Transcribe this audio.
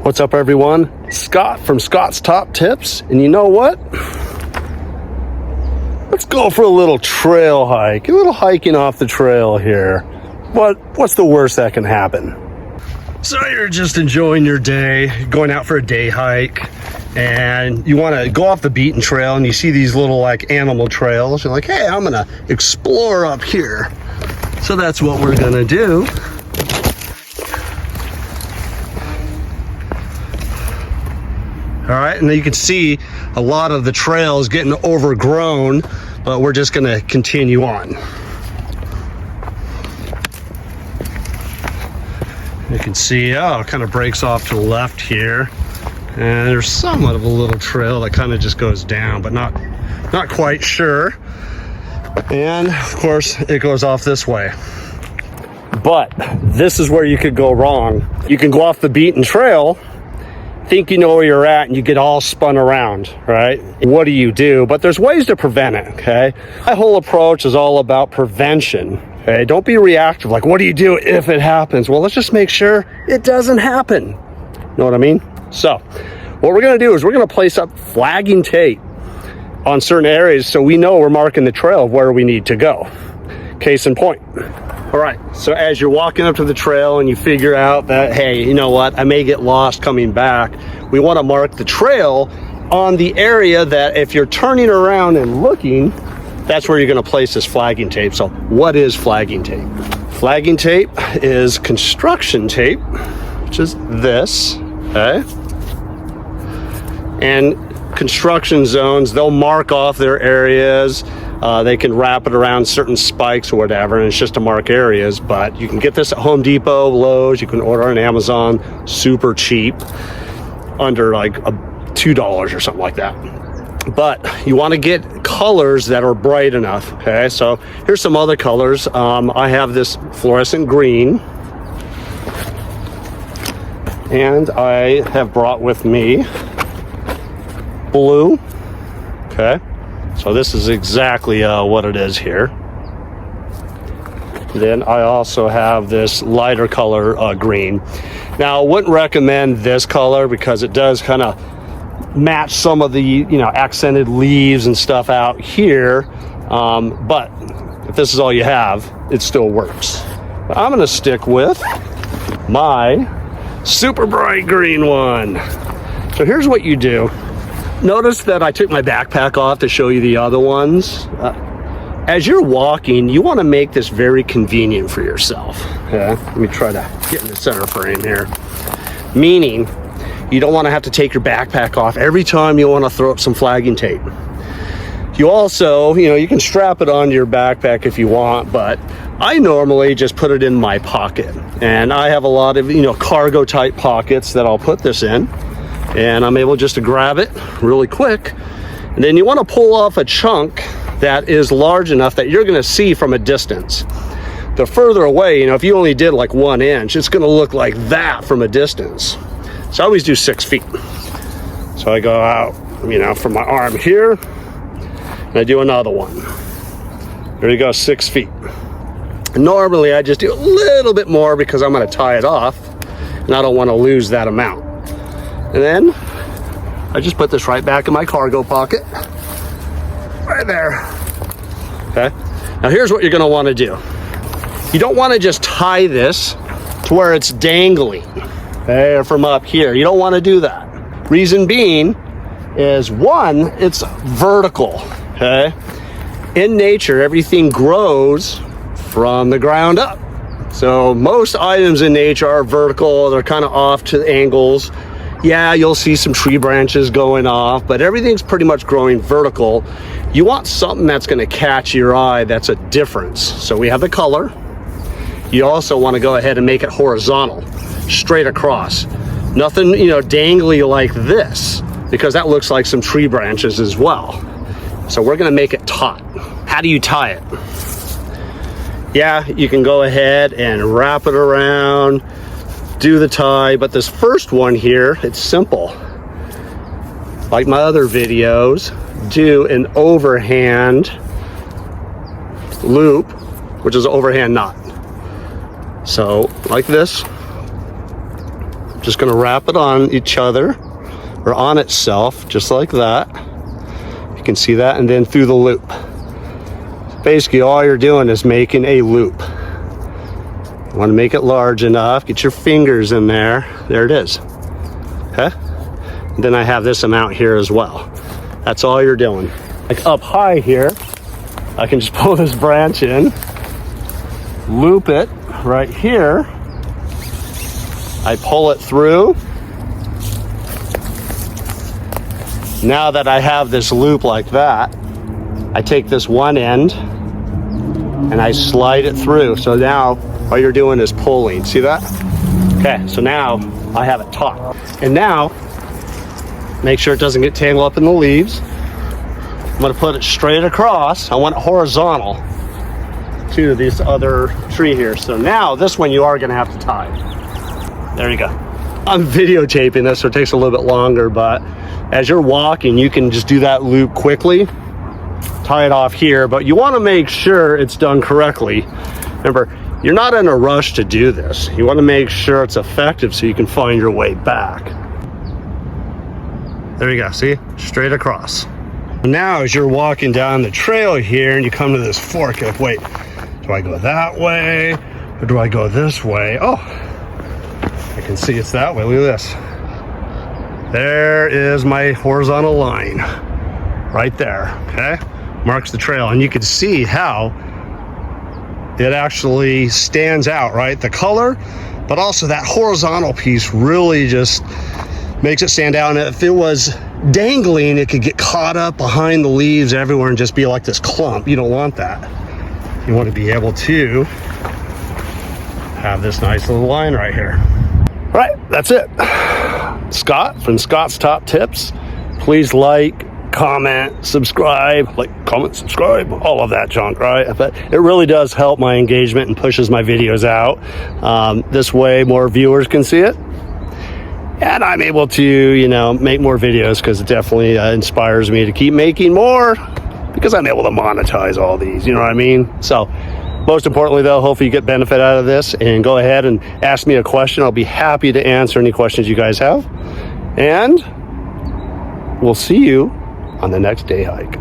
What's up, everyone? Scott from Scott's Top Tips, and you know what? Let's go for a little trail hike, a little hiking off the trail here. What's the worst that can happen? So you're just enjoying your day, going out for a day hike, and you want to go off the beaten trail, and you see these little like animal trails. You're like, hey, I'm gonna explore up here. So that's what we're gonna do. All right, and then you can see a lot of the trails getting overgrown, but we're just gonna continue on. You can see, oh, it kind of breaks off to the left here. And there's somewhat of a little trail that kind of just goes down, but not quite sure. And of course, it goes off this way. But this is where you could go wrong. You can go off the beaten trail, think you know where you're at, and you get all spun around, right? What do you do? But there's ways to prevent it, okay? My whole approach is all about prevention, okay? Don't be reactive, like, what do you do if it happens? Well, let's just make sure it doesn't happen. Know what I mean? So, what we're gonna do is we're gonna place up flagging tape on certain areas so we know we're marking the trail of where we need to go. Case in point. All right, so as you're walking up to the trail and you figure out that, hey, you know what, I may get lost coming back, we want to mark the trail on the area that if you're turning around and looking, that's where you're going to place this flagging tape. So what is flagging tape? Flagging tape is construction tape, which is this, okay? And construction zones, they'll mark off their areas. They can wrap it around certain spikes or whatever, and it's just to mark areas. But you can get this at Home Depot, Lowe's. You can order on Amazon, super cheap, under like $2 or something like that. But you want to get colors that are bright enough. Okay, so here's some other colors. I have this fluorescent green, and I have brought with me blue. Okay. So this is exactly what it is here. Then I also have this lighter color green. Now I wouldn't recommend this color because it does kind of match some of the accented leaves and stuff out here. But if this is all you have, it still works. But I'm gonna stick with my super bright green one. So here's what you do. Notice that I took my backpack off to show you the other ones. As you're walking, you want to make this very convenient for yourself. Okay? Let me try to get in the center frame here. Meaning, you don't want to have to take your backpack off every time you want to throw up some flagging tape. You also, you can strap it onto your backpack if you want, but I normally just put it in my pocket. And I have a lot of, cargo type pockets that I'll put this in. And I'm able just to grab it really quick. And then you want to pull off a chunk that is large enough that you're going to see from a distance. The further away, if you only did like 1 inch, it's going to look like that from a distance. So I always do 6 feet. So I go out, from my arm here, and I do another one. There you go, 6 feet. Normally I just do a little bit more because I'm going to tie it off, and I don't want to lose that amount. And then I just put this right back in my cargo pocket. Right there. Okay. Now here's what you're going to want to do. You don't want to just tie this to where it's dangling, okay, from up here. You don't want to do that. Reason being is, one, it's vertical. Okay. In nature, everything grows from the ground up. So most items in nature are vertical. They're kind of off to angles. Yeah, you'll see some tree branches going off, but everything's pretty much growing vertical. You want something that's going to catch your eye, that's a difference. So we have the color. You also want to go ahead and make it horizontal, straight across. Nothing, dangly like this, because that looks like some tree branches as well. So we're going to make it taut. How do you tie it? Yeah, you can go ahead and wrap it around, do the tie, but this first one here, it's simple. Like my other videos, do an overhand loop, which is an overhand knot. So like this, Just gonna wrap it on each other, or on itself, just like that. You can see that, and then through the loop. Basically, all you're doing is making a loop. You want to make it large enough, get your fingers in there. There it is. Okay? And then I have this amount here as well. That's all you're doing. Like up high here, I can just pull this branch in, loop it right here. I pull it through. Now that I have this loop like that, I take this one end and I slide it through. So now all you're doing is pulling. See that? Okay, so now I have it taut. And now, make sure it doesn't get tangled up in the leaves. I'm gonna put it straight across. I want it horizontal to this other tree here. So now this one you are gonna have to tie. There you go. I'm videotaping this, so it takes a little bit longer, but as you're walking, you can just do that loop quickly, tie it off here, but you want to make sure it's done correctly. Remember, you're not in a rush to do this. You want to make sure it's effective so you can find your way back. There you go, see? Straight across. Now, as you're walking down the trail here and you come to this fork, like, wait, do I go that way or do I go this way? Oh, I can see it's that way. Look at this. There is my horizontal line right there, okay? Marks the trail, and you can see how it actually stands out, right? The color, but also that horizontal piece really just makes it stand out. And if it was dangling, it could get caught up behind the leaves everywhere and just be like this clump. You don't want that. You want to be able to have this nice little line right here. All right, that's it. Scott from Scott's Top Tips. Please like, comment, subscribe, all of that junk, right? But it really does help my engagement and pushes my videos out. This way more viewers can see it. And I'm able to, you know, make more videos because it definitely inspires me to keep making more because I'm able to monetize all these, you know what I mean? So most importantly though, hopefully you get benefit out of this, and go ahead and ask me a question. I'll be happy to answer any questions you guys have. And we'll see you on the next day hike.